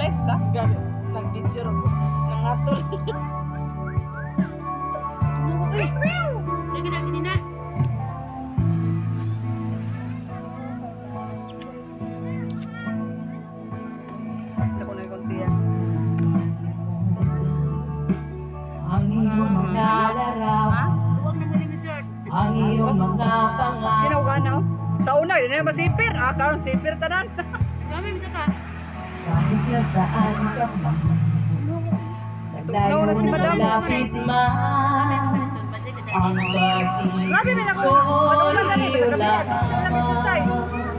Nag-live ka? Gani, nag-picture ako. Nangatol. Uy! Lagi na kanina. Ako na yung konti yan. Ang iyong mga larawan, Huwag na muli ni George. ang iyong mga pangarap. Ginawa na oh. Sa una, hindi na masipir. Karon sipir tanan. Dami mo ka. Kahit nasaan ka man, naglayo Tugnaw na si Madam. malapit man, ang pag-ibig Grabe man ako. ko Ano lang ganito iyo sa gabi. Sa lang exercise. lamang.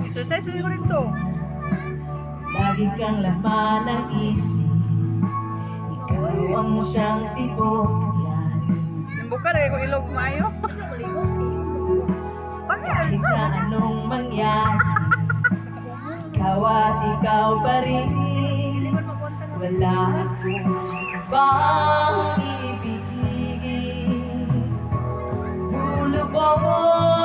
Exercise din ko rin to. Lagi kang laman ng isip, ikaw ang siyang tibok yan. Yung buka lagi ko ilog maayo. Kahit na anong mangyari, ikaw at ikaw pa rin. Wala akong bang ibigin. Lulubog,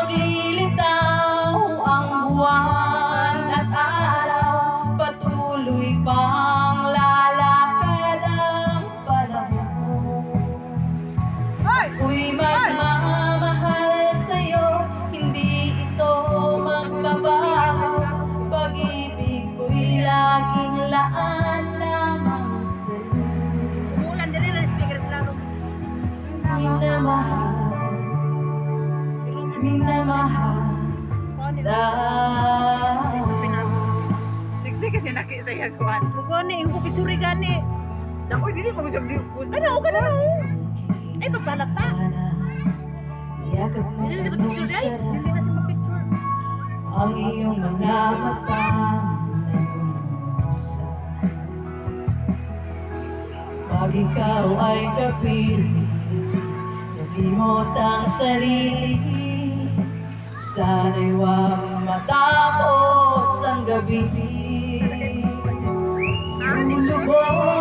lilitaw ang buwan at araw, patuloy pang lalakad ang panahon. Ako'y magmamahal sa'yo, hindi ito magbabago. Pag-ibig ko'y laging laan lamang sa'yo. Umulan din na speaker sa laro. Minamahal, minamahal dahil Siksi kasi naki sa yaguan. Gani, yung picture gani. Dakoy dili mo gusto di ko. Ano ka na? Ay papalata. yakap mo Hindi na ang picture ay. sarap. Hindi na siya picture. Ang iyong mga matang nag-uusap. Pag ikaw ay kapiling, nalimot ang sarili. Sana'y huwag matapos ang gabi. Lulubog